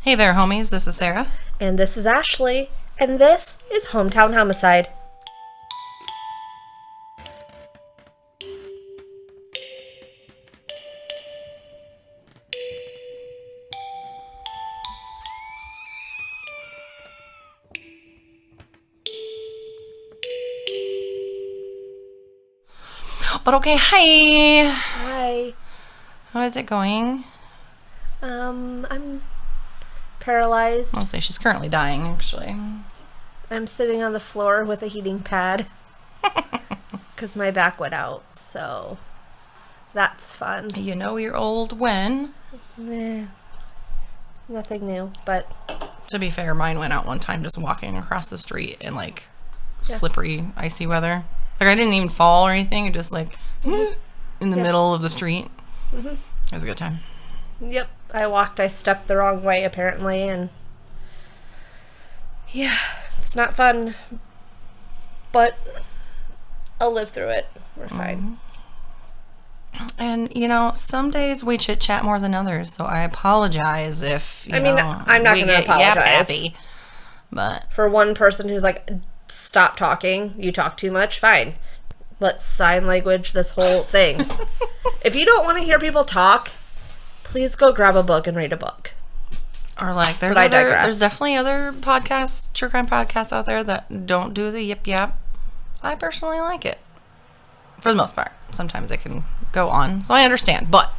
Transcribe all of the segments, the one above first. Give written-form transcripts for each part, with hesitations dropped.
Hey there, homies. This is Sarah. And this is Ashley. And this is Hometown Homicide. But okay, hi. Hi. How is it going? I'm paralyzed. I'll say she's currently dying, actually. I'm sitting on the floor with a heating pad because my back went out, so that's fun. You know you're old when? Nothing new, but... To be fair, mine went out one time just walking across the street in, slippery, icy weather. I didn't even fall or anything, just, in the middle of the street. Mm-hmm. It was a good time. Yep. I stepped the wrong way, apparently, and... Yeah, it's not fun, but I'll live through it. We're fine. And, some days we chit-chat more than others, so I apologize if, I'm not going to apologize. Happy, but... For one person who's like, stop talking, you talk too much, fine. Let's sign language this whole thing. If you don't want to hear people talk, please go grab a book and read a book. Or there's definitely other podcasts, true crime podcasts out there that don't do the yip yap. I personally like it. For the most part. Sometimes it can go on. So I understand. But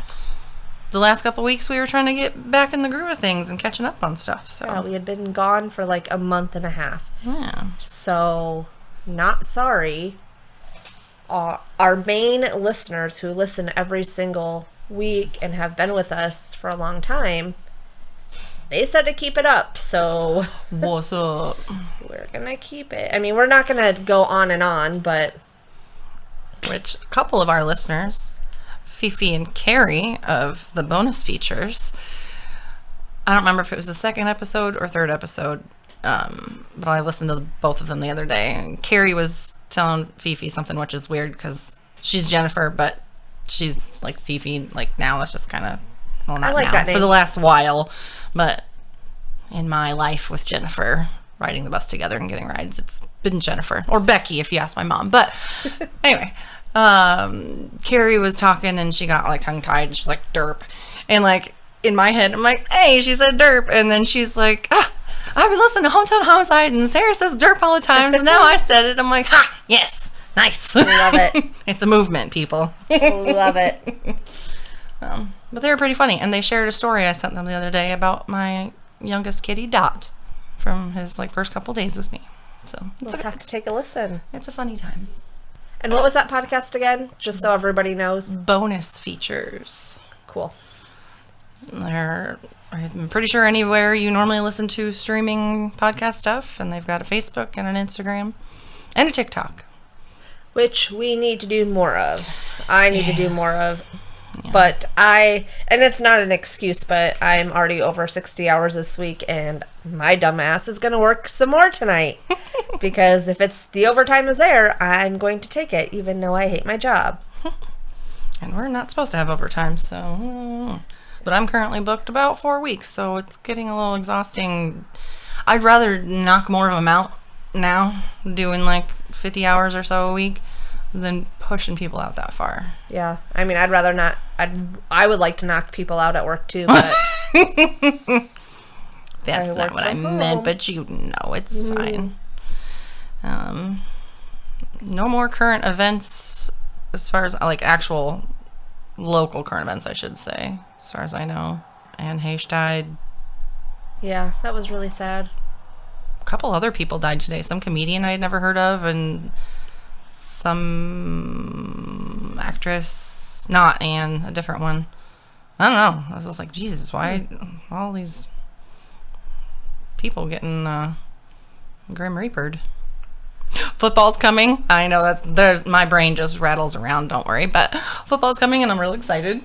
the last couple weeks we were trying to get back in the groove of things and catching up on stuff. So yeah, we had been gone for a month and a half. Yeah. So, not sorry. Our main listeners who listen every single week and have been with us for a long time, they said to keep it up, so... What's up? We're gonna keep it. I mean, we're not gonna go on and on, but... Which, a couple of our listeners, Fifi and Carrie of the bonus features, I don't remember if it was the second episode or third episode, but I listened to both of them the other day, and Carrie was telling Fifi something which is weird, because she's Jennifer, but she's like Fifi, now that's just kind of... Well, not I like now, that name. For the last while, but in my life with Jennifer, riding the bus together and getting rides, it's been Jennifer. Or Becky, if you ask my mom. But anyway, Carrie was talking and she got tongue-tied and she was like, derp. And in my head, I'm like, hey, she said derp. And then she's like, I've been listening to Hometown Homicide and Sarah says derp all the time. So now I said it. I'm like, ha, yes, nice. Love it. It's a movement, people. Love it. But they were pretty funny, and they shared a story I sent them the other day about my youngest kitty, Dot, from his first couple days with me. So We'll have to take a listen. It's a funny time. And what was that podcast again? Just so everybody knows. Bonus features. Cool. I'm pretty sure anywhere you normally listen to streaming podcast stuff, and they've got a Facebook and an Instagram and a TikTok. Which we need to do more of. I need to do more of. Yeah. But and it's not an excuse, but I'm already over 60 hours this week, and my dumb ass is going to work some more tonight. Because if the overtime is there, I'm going to take it, even though I hate my job. And we're not supposed to have overtime, so... But I'm currently booked about 4 weeks, so it's getting a little exhausting. I'd rather knock more of them out now, doing 50 hours or so a week, than pushing people out that far. Yeah. I mean, I'd rather not... I would like to knock people out at work, too, but... That's not what I meant, but you know it's fine. No more current events as far as, actual local current events, I should say, as far as I know. Anne Heche died. Yeah, that was really sad. A couple other people died today. Some comedian I had never heard of, and... some actress, not Anne, a different one. I don't know. I was just like, Jesus, why all these people getting Grim Reapered? Football's coming. I know there's my brain just rattles around. Don't worry, but football's coming, and I'm real excited.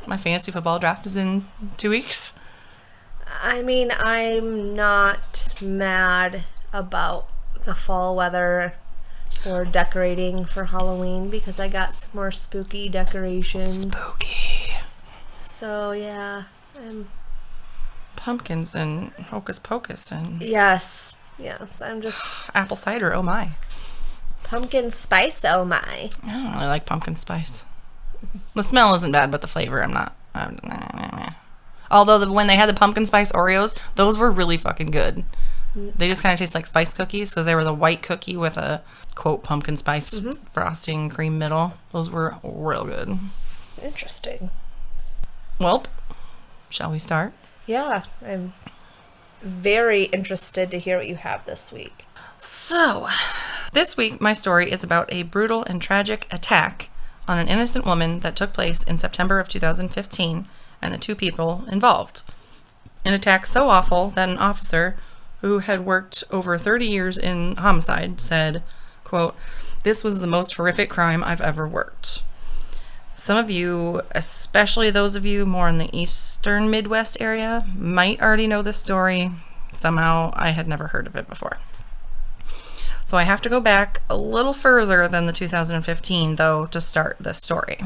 My fantasy football draft is in 2 weeks. I mean, I'm not mad about the fall weather or decorating for Halloween because I got some more spooky decorations. Spooky. So, yeah, pumpkins and hocus pocus and Yes. I'm just apple cider. Oh my! pumpkin spice. Oh my! I don't really like pumpkin spice. The smell isn't bad, but the flavor, I'm not. Although when they had the pumpkin spice Oreos, those were really fucking good. They just kind of taste like spice cookies because they were the white cookie with a, quote, pumpkin spice frosting cream middle. Those were real good. Interesting. Well, shall we start? Yeah, I'm very interested to hear what you have this week. So, this week my story is about a brutal and tragic attack on an innocent woman that took place in September of 2015 and the two people involved. An attack so awful that an officer who had worked over 30 years in homicide said, quote, "This was the most horrific crime I've ever worked." Some of you, especially those of you more in the eastern Midwest area, might already know this story. Somehow I had never heard of it before. So I have to go back a little further than the 2015, though, to start this story.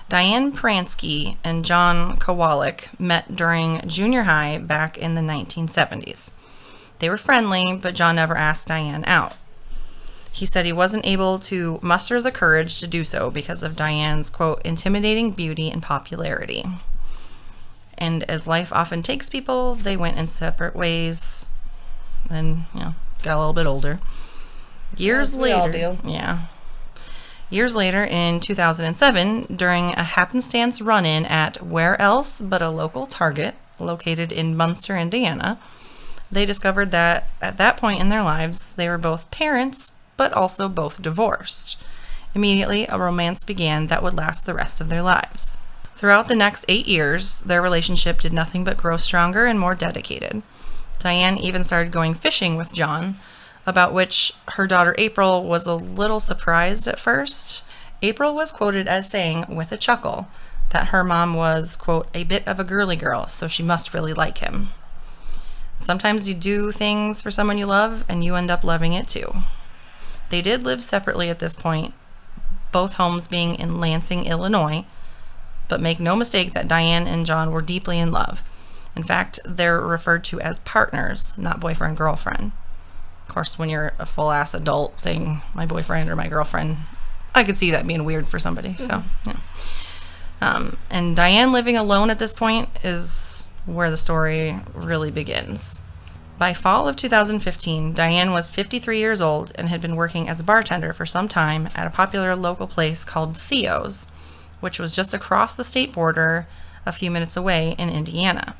Diane Pranske and John Kowalik met during junior high back in the 1970s. They were friendly, but John never asked Diane out. He said he wasn't able to muster the courage to do so because of Diane's, quote, intimidating beauty and popularity. And as life often takes people, they went in separate ways and, got a little bit older. Years later. All do. Yeah. Years later, in 2007, during a happenstance run-in at where else but a local Target located in Munster, Indiana, they discovered that at that point in their lives, they were both parents, but also both divorced. Immediately, a romance began that would last the rest of their lives. Throughout the next 8 years, their relationship did nothing but grow stronger and more dedicated. Diane even started going fishing with John, about which her daughter April was a little surprised at first. April was quoted as saying, with a chuckle, that her mom was, quote, a bit of a girly girl, so she must really like him. Sometimes you do things for someone you love, and you end up loving it too. They did live separately at this point, both homes being in Lansing, Illinois, but make no mistake that Diane and John were deeply in love. In fact, they're referred to as partners, not boyfriend-girlfriend. Of course, when you're a full-ass adult saying my boyfriend or my girlfriend, I could see that being weird for somebody. So, yeah. And Diane living alone at this point is where the story really begins. By fall of 2015, Diane was 53 years old and had been working as a bartender for some time at a popular local place called Theo's, which was just across the state border a few minutes away in Indiana.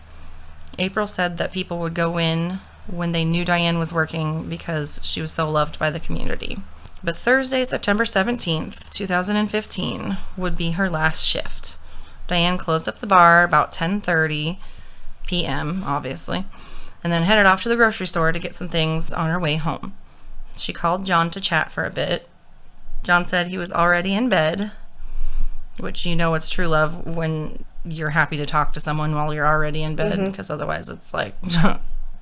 April said that people would go in when they knew Diane was working because she was so loved by the community. But Thursday, September 17th, 2015, would be her last shift. Diane closed up the bar about 10:30 p.m., obviously, and then headed off to the grocery store to get some things on her way home. She called John to chat for a bit. John said he was already in bed, which it's true love when you're happy to talk to someone while you're already in bed, because otherwise it's like...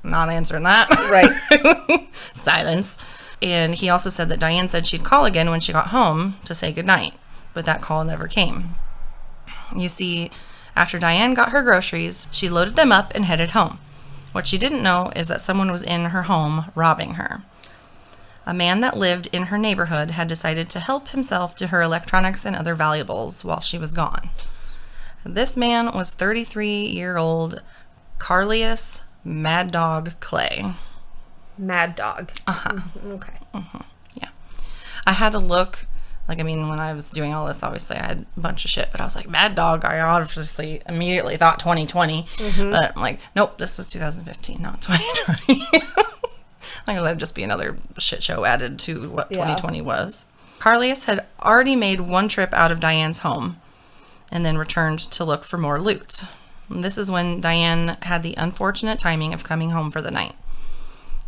not answering that. Right. Silence. And he also said that Diane said she'd call again when she got home to say goodnight, but that call never came. You see, after Diane got her groceries, she loaded them up and headed home. What she didn't know is that someone was in her home robbing her. A man that lived in her neighborhood had decided to help himself to her electronics and other valuables while she was gone. This man was 33-year-old Carlius Mad Dog Clay. Mad Dog. Okay. Yeah. I had to look, when I was doing all this, obviously I had a bunch of shit, but I was like, Mad Dog, I obviously immediately thought 2020, but I'm like, nope, this was 2015, not 2020. That'd just be another shit show added to what 2020 was. Carlius had already made one trip out of Diane's home and then returned to look for more loot. This is when Diane had the unfortunate timing of coming home for the night.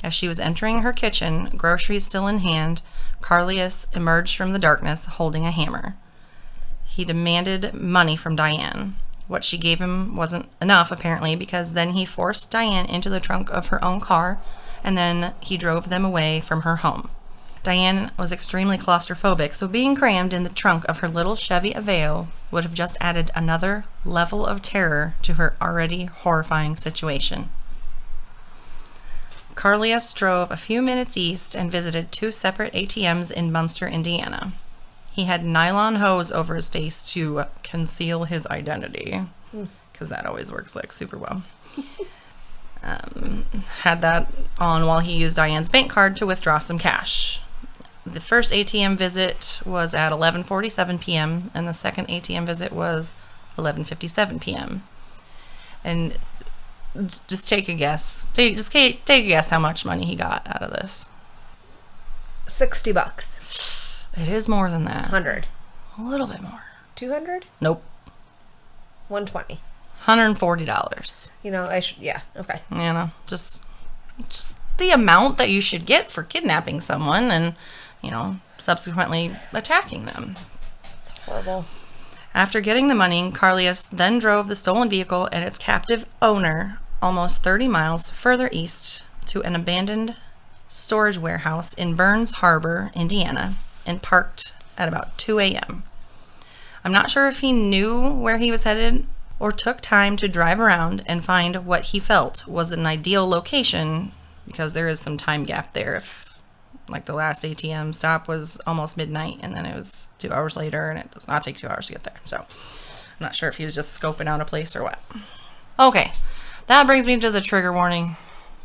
As she was entering her kitchen, groceries still in hand, Carlius emerged from the darkness holding a hammer. He demanded money from Diane. What she gave him wasn't enough, apparently, because then he forced Diane into the trunk of her own car, and then he drove them away from her home. Diane was extremely claustrophobic, so being crammed in the trunk of her little Chevy Aveo would have just added another level of terror to her already horrifying situation. Carlius drove a few minutes east and visited 2 separate ATMs in Munster, Indiana. He had nylon hose over his face to conceal his identity, because that always works like super well. Had that on while he used Diane's bank card to withdraw some cash. The first ATM visit was at 11:47 p.m. and the second ATM visit was 11:57 p.m. And just take a guess. Take a guess how much money he got out of this. $60. It is more than that. 100. A little bit more. 200? Nope. 120. $140. Yeah, okay. Just the amount that you should get for kidnapping someone and, subsequently attacking them. It's horrible. After getting the money, Carlius then drove the stolen vehicle and its captive owner almost 30 miles further east to an abandoned storage warehouse in Burns Harbor, Indiana, and parked at about 2 a.m. I'm not sure if he knew where he was headed or took time to drive around and find what he felt was an ideal location, because there is some time gap there. If the last ATM stop was almost midnight and then it was 2 hours later, and it does not take 2 hours to get there. So I'm not sure if he was just scoping out a place or what. Okay, that brings me to the trigger warning.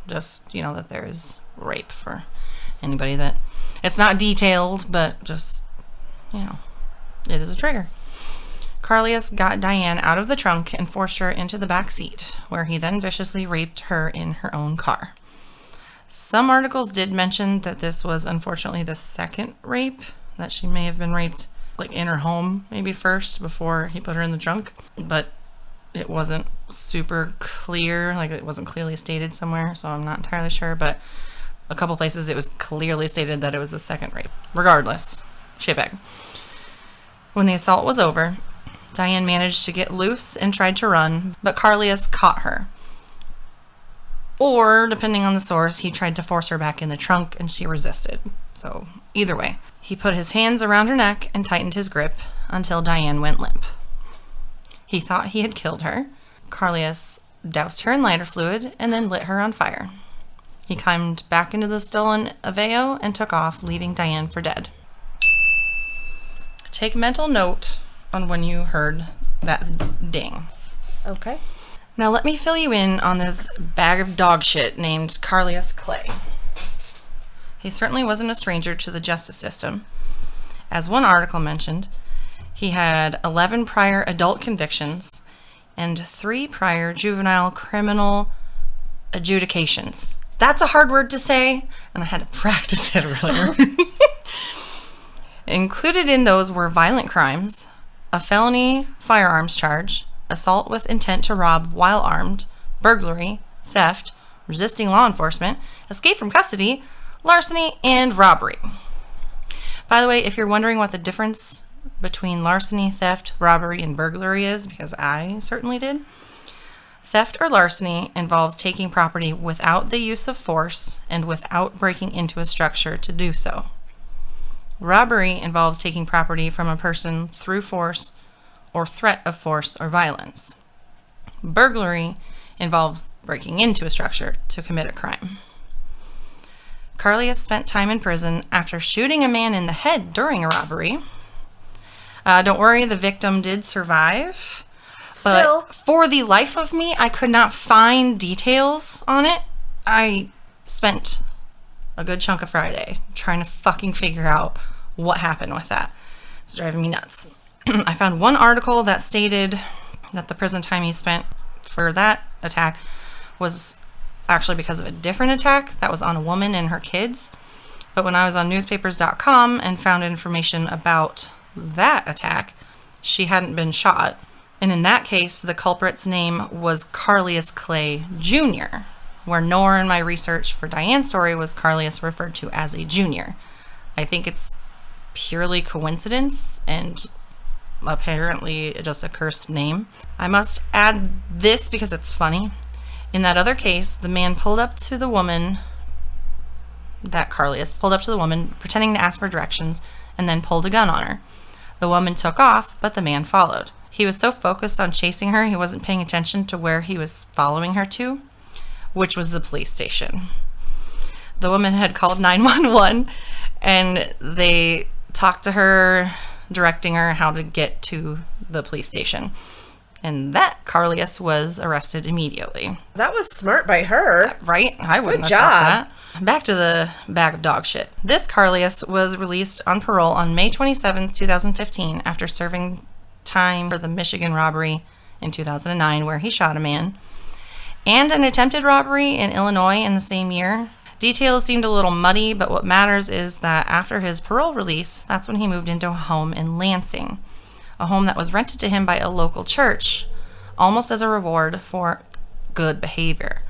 Just, that there is rape for anybody that it's not detailed, but just, it is a trigger. Carlius got Diane out of the trunk and forced her into the back seat, where he then viciously raped her in her own car. Some articles did mention that this was unfortunately the second rape, that she may have been raped in her home maybe first before he put her in the trunk, but it wasn't super clear, it wasn't clearly stated somewhere, so I'm not entirely sure, but a couple places it was clearly stated that it was the second rape. Regardless, shitbag. When the assault was over, Diane managed to get loose and tried to run, but Carlius caught her. Or, depending on the source, he tried to force her back in the trunk and she resisted. So, either way, he put his hands around her neck and tightened his grip until Diane went limp. He thought he had killed her. Carlius doused her in lighter fluid and then lit her on fire. He climbed back into the stolen Aveo and took off, leaving Diane for dead. Take mental note on when you heard that ding. Okay. Now let me fill you in on this bag of dog shit named Carlius Clay. He certainly wasn't a stranger to the justice system. As one article mentioned, he had 11 prior adult convictions and 3 prior juvenile criminal adjudications. That's a hard word to say, and I had to practice it earlier. Included in those were violent crimes, a felony firearms charge, assault with intent to rob while armed, burglary, theft, resisting law enforcement, escape from custody, larceny, and robbery. By the way, if you're wondering what the difference between larceny, theft, robbery, and burglary is, because I certainly did, theft or larceny involves taking property without the use of force and without breaking into a structure to do so. Robbery involves taking property from a person through force or threat of force or violence. Burglary involves breaking into a structure to commit a crime. Carlius spent time in prison after shooting a man in the head during a robbery. Don't worry, the victim did survive. Still. But for the life of me, I could not find details on it. I spent a good chunk of Friday trying to fucking figure out what happened with that. It's driving me nuts. I found one article that stated that the prison time he spent for that attack was actually because of a different attack that was on a woman and her kids. But when I was on newspapers.com and found information about that attack, she hadn't been shot. And in that case, the culprit's name was Carlius Clay Jr., where nowhere in my research for Diane's story was Carlius referred to as a junior. I think it's purely coincidence and apparently just a cursed name. I must add this because it's funny. In that other case, the man pulled up to the woman that Carlius pulled up to the woman, pretending to ask for directions, and then pulled a gun on her. The woman took off, but the man followed. He was so focused on chasing her, he wasn't paying attention to where he was following her to, which was the police station. The woman had called 911, and they talked to her, directing her how to get to the police station. And that Carlius was arrested immediately. That was smart by her. Right? I wouldn't Good have thought job. that. Back to the bag of dog shit. This Carlius was released on parole on May 27, 2015, after serving time for the Michigan robbery in 2009, where he shot a man, and an attempted robbery in Illinois in the same year. Details seemed a little muddy, but what matters is that after his parole release, that's when he moved into a home in Lansing, a home that was rented to him by a local church, almost as a reward for good behavior.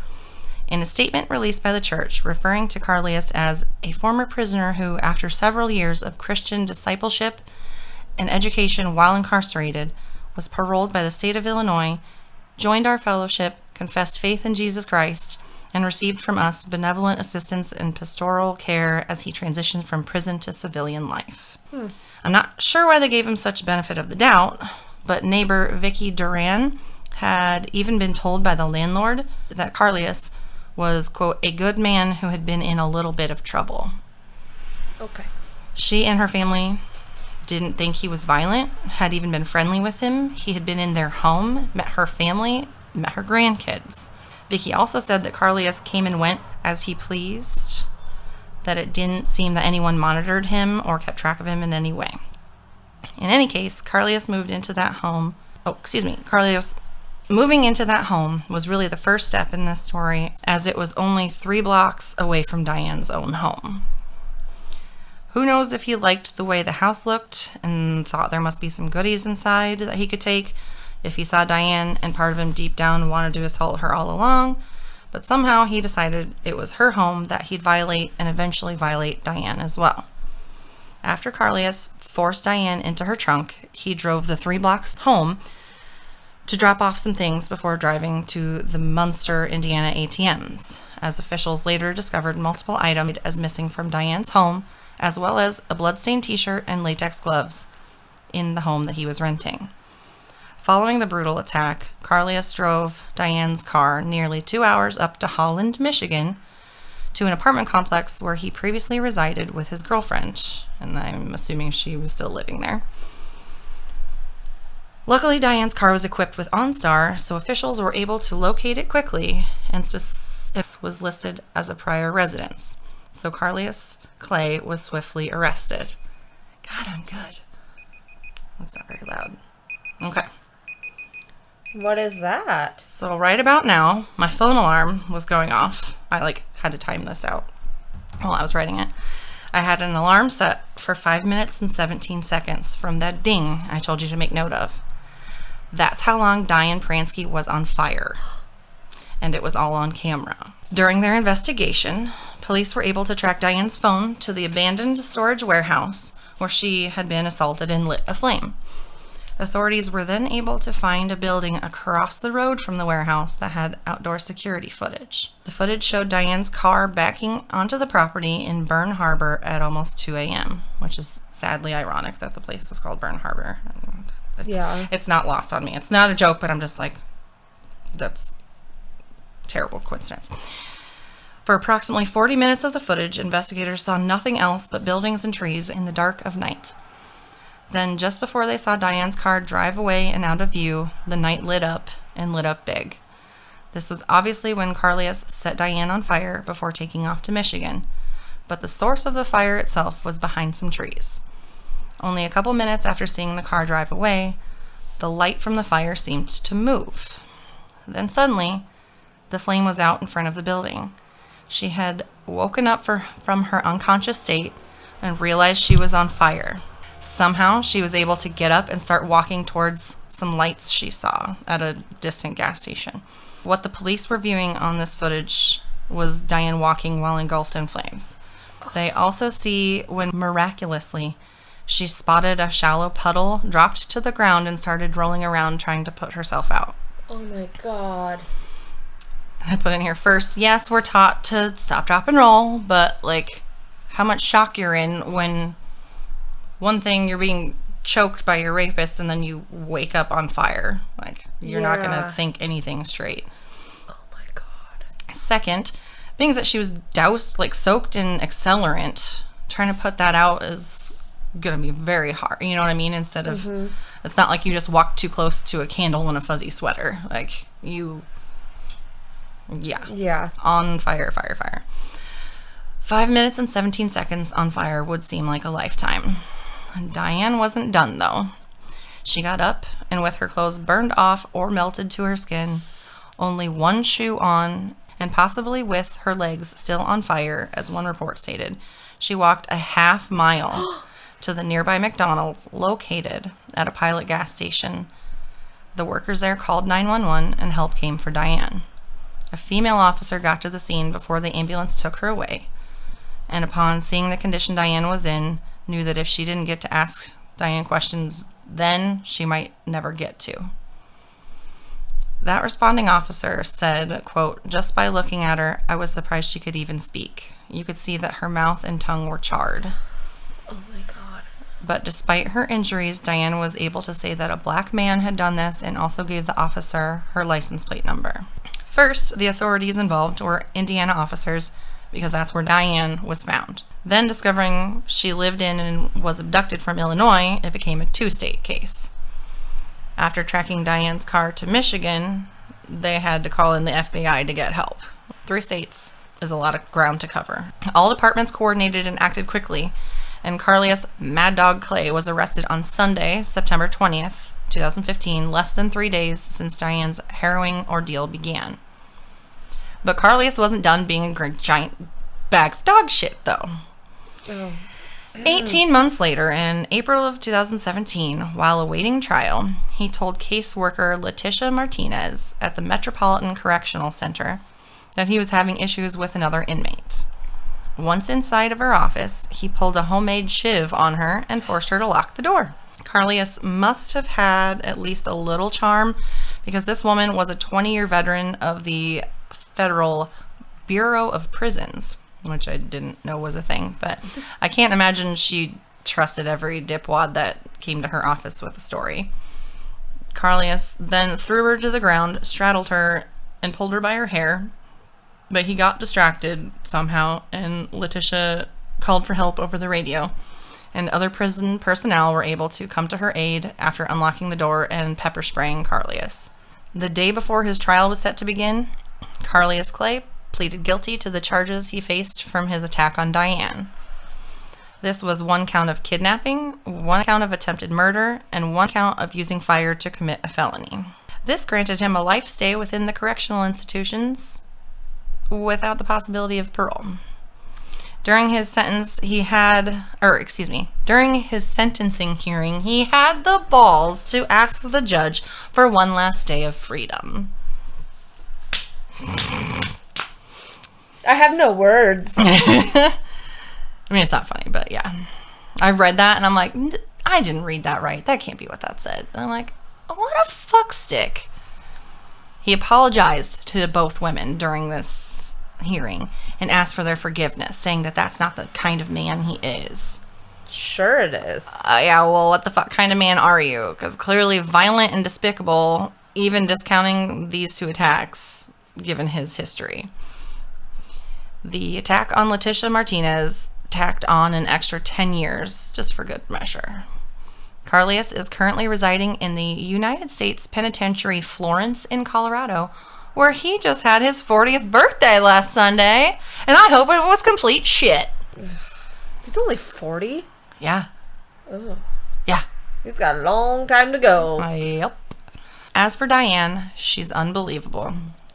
In a statement released by the church, referring to Carlius as a former prisoner who, after several years of Christian discipleship and education while incarcerated, was paroled by the state of Illinois, joined our fellowship, confessed faith in Jesus Christ, and received from us benevolent assistance and pastoral care as he transitioned from prison to civilian life. I'm not sure why they gave him such benefit of the doubt, but neighbor Vicky Duran had even been told by the landlord that Carlius was, quote, a good man who had been in a little bit of trouble. Okay. She and her family didn't think he was violent, had even been friendly with him. He had been in their home, met her family, met her grandkids. Vicky also said that Carlius came and went as he pleased, that it didn't seem that anyone monitored him or kept track of him in any way. In any case, Carlius moved into that home. Carlius moving into that home was really the first step in this story, as it was only 3 blocks away from Diane's own home. Who knows if he liked the way the house looked and thought there must be some goodies inside that he could take, if he saw Diane and part of him deep down wanted to assault her all along, but somehow he decided it was her home that he'd violate and eventually violate Diane as well. After Carlius forced Diane into her trunk, he drove the 3 blocks home to drop off some things before driving to the Munster, Indiana ATMs, as officials later discovered multiple items as missing from Diane's home, as well as a bloodstained t-shirt and latex gloves in the home that he was renting. Following the brutal attack, Carlius drove Diane's car nearly 2 hours up to Holland, Michigan, to an apartment complex where he previously resided with his girlfriend, and I'm assuming she was still living there. Luckily, Diane's car was equipped with OnStar, so officials were able to locate it quickly, and was listed as a prior residence. So Carlius Clay was swiftly arrested. God, I'm good. That's not very loud. Okay. What is that? So right about now, my phone alarm was going off. I had to time this out while I was writing it. I had an alarm set for 5 minutes and 17 seconds from that ding I told you to make note of. That's how long Diane Pranske was on fire. And it was all on camera. During their investigation, police were able to track Diane's phone to the abandoned storage warehouse where she had been assaulted and lit aflame. Authorities were then able to find a building across the road from the warehouse that had outdoor security footage. The footage showed Diane's car backing onto the property in Burn Harbor at almost 2 a.m., which is sadly ironic that the place was called Burn Harbor. It's not lost on me. It's not a joke, but I'm just like, that's terrible coincidence. For approximately 40 minutes of the footage, investigators saw nothing else but buildings and trees in the dark of night. Then, just before they saw Diane's car drive away and out of view, the night lit up, and lit up big. This was obviously when Carlius set Diane on fire before taking off to Michigan, but the source of the fire itself was behind some trees. Only a couple minutes after seeing the car drive away, the light from the fire seemed to move. Then suddenly, the flame was out in front of the building. She had woken up from her unconscious state and realized she was on fire. Somehow, she was able to get up and start walking towards some lights she saw at a distant gas station. What the police were viewing on this footage was Diane walking while engulfed in flames. They also see when, miraculously, she spotted a shallow puddle, dropped to the ground, and started rolling around trying to put herself out. Oh my God. I put in here first, yes, we're taught to stop, drop, and roll, but, how much shock you're in when one thing you're being choked by your rapist and then you wake up on fire. Like, you're not going to think anything straight. Oh my God. Second, being that she was doused, like soaked in accelerant, trying to put that out is going to be very hard. You know what I mean? Instead of, it's not like you just walked too close to a candle in a fuzzy sweater. Like, yeah. On fire. 5 minutes and 17 seconds on fire would seem like a lifetime. Diane wasn't done, though. She got up, and with her clothes burned off or melted to her skin, only one shoe on, and possibly with her legs still on fire, as one report stated, she walked a half mile to the nearby McDonald's located at a Pilot gas station. The workers there called 911, and help came for Diane. A female officer got to the scene before the ambulance took her away, and upon seeing the condition Diane was in, knew that if she didn't get to ask Diane questions then, she might never get to. That responding officer said, quote, "Just by looking at her, I was surprised she could even speak. You could see that her mouth and tongue were charred." Oh my God. But despite her injuries, Diane was able to say that a black man had done this and also gave the officer her license plate number. First, the authorities involved were Indiana officers, because that's where Diane was found. Then, discovering she lived in and was abducted from Illinois, it became a 2-state case. After tracking Diane's car to Michigan, they had to call in the FBI to get help. 3 states is a lot of ground to cover. All departments coordinated and acted quickly, and Carlius Mad Dog Clay was arrested on Sunday, September 20th, 2015, less than 3 days since Diane's harrowing ordeal began. But Carlius wasn't done being a giant bag of dog shit, though. 18 months later, in April of 2017, while awaiting trial, he told caseworker Letitia Martinez at the Metropolitan Correctional Center that he was having issues with another inmate. Once inside of her office, he pulled a homemade shiv on her and forced her to lock the door. Carlius must have had at least a little charm, because this woman was a 20-year veteran of the Federal Bureau of Prisons, which I didn't know was a thing, but I can't imagine she trusted every dipwad that came to her office with a story. Carlius then threw her to the ground, straddled her, and pulled her by her hair, but he got distracted somehow, and Letitia called for help over the radio, and other prison personnel were able to come to her aid after unlocking the door and pepper spraying Carlius. The day before his trial was set to begin, Carlius Clay pleaded guilty to the charges he faced from his attack on Diane. This was 1 count of kidnapping, 1 count of attempted murder, and 1 count of using fire to commit a felony. This granted him a life stay within the correctional institutions without the possibility of parole. During his sentencing hearing, he had the balls to ask the judge for 1 last day of freedom. I have no words. I mean, it's not funny, but yeah. I read that and I'm like, I didn't read that right. That can't be what that said. And I'm like, what a fuckstick. He apologized to both women during this hearing and asked for their forgiveness, saying that that's not the kind of man he is. Sure it is. Yeah, well, what the fuck kind of man are you? Because clearly violent and despicable, even discounting these 2 attacks, given his history. The attack on Letitia Martinez tacked on an extra 10 years, just for good measure. Carlius is currently residing in the United States Penitentiary Florence in Colorado, where he just had his 40th birthday last Sunday, and I hope it was complete shit. He's only 40? Yeah. Oh. Yeah. He's got a long time to go. Yep. As for Diane, she's unbelievable.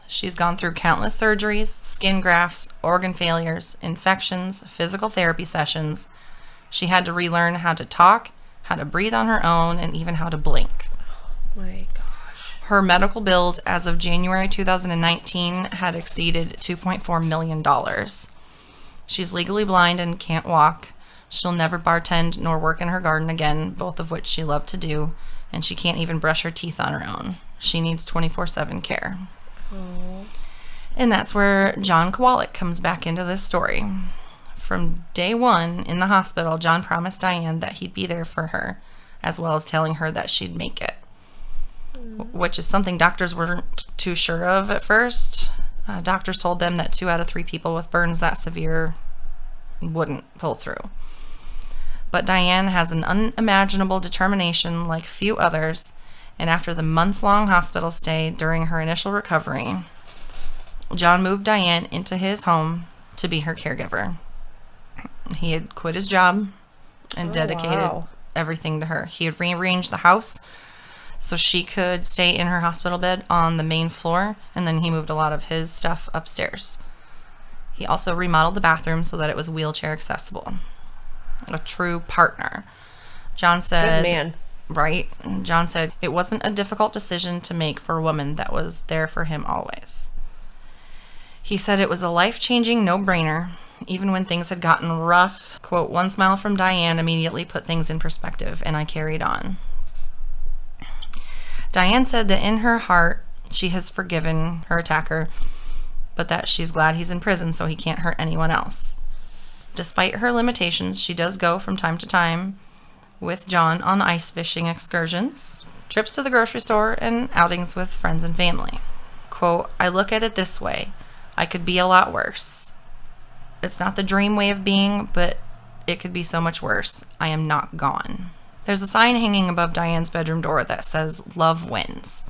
She's gone through countless surgeries, skin grafts, organ failures, infections, physical therapy sessions. She had to relearn how to talk, how to breathe on her own, and even how to blink. Oh my gosh. Her medical bills as of January 2019 had exceeded $2.4 million. She's legally blind and can't walk. She'll never bartend nor work in her garden again, both of which she loved to do, and she can't even brush her teeth on her own. She needs 24/7 care. Oh. And that's where John Kowalik comes back into this story. From day one in the hospital, John promised Diane that he'd be there for her, as well as telling her that she'd make it, which is something doctors weren't too sure of at first. Doctors told them that 2 out of 3 people with burns that severe wouldn't pull through. But Diane has an unimaginable determination like few others, and after the months-long hospital stay during her initial recovery, John moved Diane into his home to be her caregiver. He had quit his job and dedicated everything to her. He had rearranged the house so she could stay in her hospital bed on the main floor, and then he moved a lot of his stuff upstairs. He also remodeled the bathroom so that it was wheelchair accessible. A true partner. John said... Good man. Right? John said it wasn't a difficult decision to make for a woman that was there for him always. He said it was a life-changing no-brainer, even when things had gotten rough. Quote, one smile from Diane immediately put things in perspective, and I carried on. Diane said that in her heart, she has forgiven her attacker, but that she's glad he's in prison so he can't hurt anyone else. Despite her limitations, she does go from time to time with John on ice fishing excursions, trips to the grocery store, and outings with friends and family. Quote, I look at it this way. I could be a lot worse. It's not the dream way of being, but it could be so much worse. I am not gone. There's a sign hanging above Diane's bedroom door that says, Love Wins.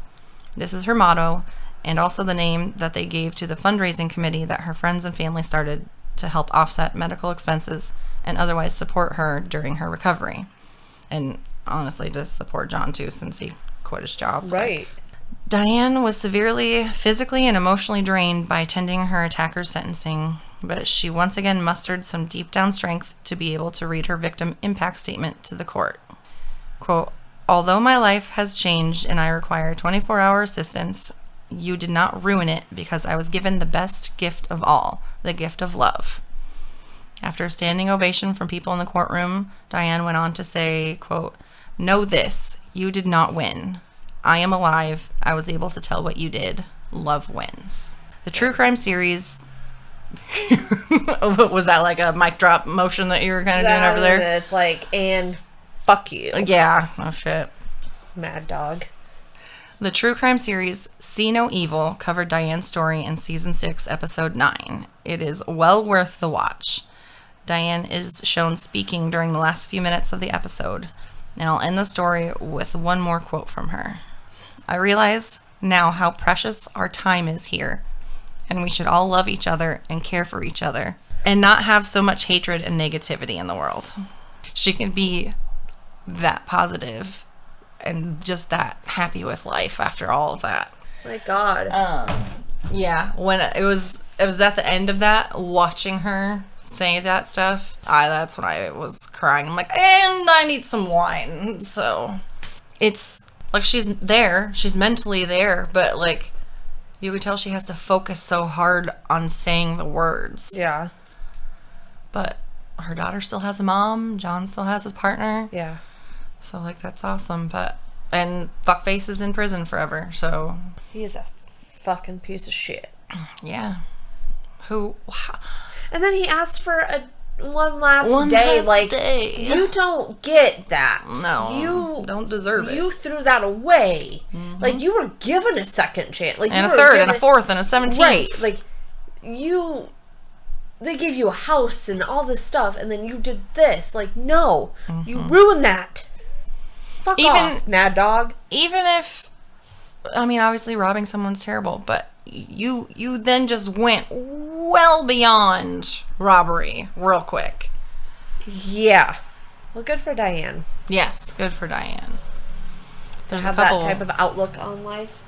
This is her motto, and also the name that they gave to the fundraising committee that her friends and family started to help offset medical expenses and otherwise support her during her recovery. And honestly, to support John, too, since he quit his job. Right. Diane was severely physically and emotionally drained by attending her attacker's sentencing, but she once again mustered some deep down strength to be able to read her victim impact statement to the court. Quote, although my life has changed and I require 24-hour assistance, you did not ruin it because I was given the best gift of all, the gift of love. After a standing ovation from people in the courtroom, Diane went on to say, quote, know this, you did not win. I am alive. I was able to tell what you did. Love wins. The true crime series... Was that like a mic drop motion that you were kind of doing over there? It's like, and fuck you. Yeah. Oh, shit. Mad dog. The true crime series See No Evil covered Diane's story in Season 6, Episode 9. It is well worth the watch. Diane is shown speaking during the last few minutes of the episode, and I'll end the story with one more quote from her. I realize now how precious our time is here, and we should all love each other and care for each other, and not have so much hatred and negativity in the world. She can be that positive and just that happy with life after all of that. My God. Yeah, when it was at the end of that, watching her say that stuff, that's when I was crying. I'm like, and I need some wine. So it's like she's there, she's mentally there, but like you could tell she has to focus so hard on saying the words. Yeah. But her daughter still has a mom, John still has his partner. Yeah. So like that's awesome. And fuckface is in prison forever, so He's a fucking piece of shit. yeah. Wow. And then he asked for one last day. You don't get that. No, you don't deserve it. You threw that away. Mm-hmm. Like, you were given a second chance. Like, and a third, and a fourth, and a 17th. Right. Like, they gave you a house and all this stuff, and then you did this. Like, no. Mm-hmm. You ruined that. Fuck off, mad dog. Even if, I mean, obviously robbing someone's terrible, but you then just went well beyond robbery real quick. Yeah. Well, good for Diane. Yes, good for Diane. There's a couple, that type of outlook on life.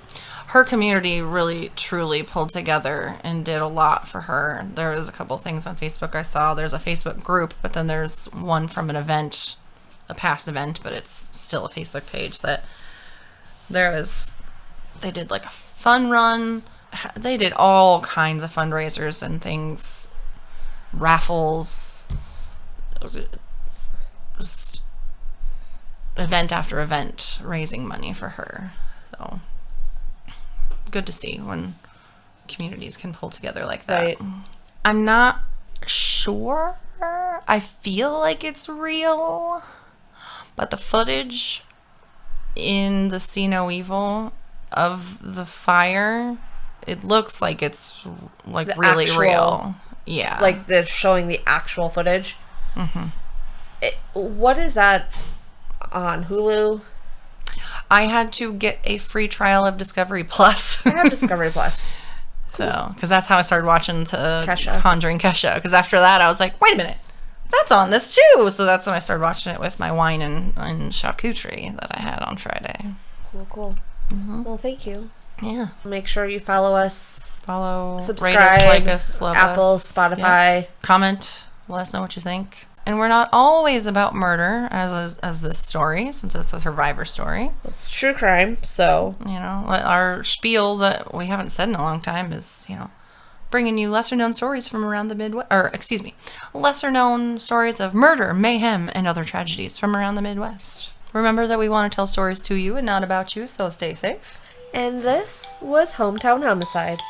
Her community really, truly pulled together and did a lot for her. There was a couple things on Facebook I saw. There's a Facebook group, but then there's one from an event, a past event, but it's still a Facebook page that they did like a fun run. They did all kinds of fundraisers and things, raffles, just event after event, raising money for her. So good to see when communities can pull together like that. Right. I'm not sure trailer, I feel like it's real, but the footage in the See No Evil of the fire, it looks like it's like The really actual- real. Yeah. Like they're showing the actual footage. What is that on Hulu? I had to get a free trial of Discovery Plus. I have Discovery Plus. So, because that's how I started watching the Kesha. Conjuring Kesha. Because after that, I was like, wait a minute, that's on this too. So that's when I started watching it with my wine and charcuterie that I had on Friday. Cool. Well, thank you. Yeah. Make sure you follow us. Follow, Subscribe. rate us, like us, love Apple, us. Spotify. Yeah. Comment. Let us know what you think. And we're not always about murder as this story, since it's a survivor story. It's true crime, so You know, our spiel that we haven't said in a long time is, bringing you lesser known stories from around the Midwest, lesser known stories of murder, mayhem, and other tragedies from around the Midwest. Remember that we want to tell stories to you and not about you, so stay safe. And this was Hometown Homicide.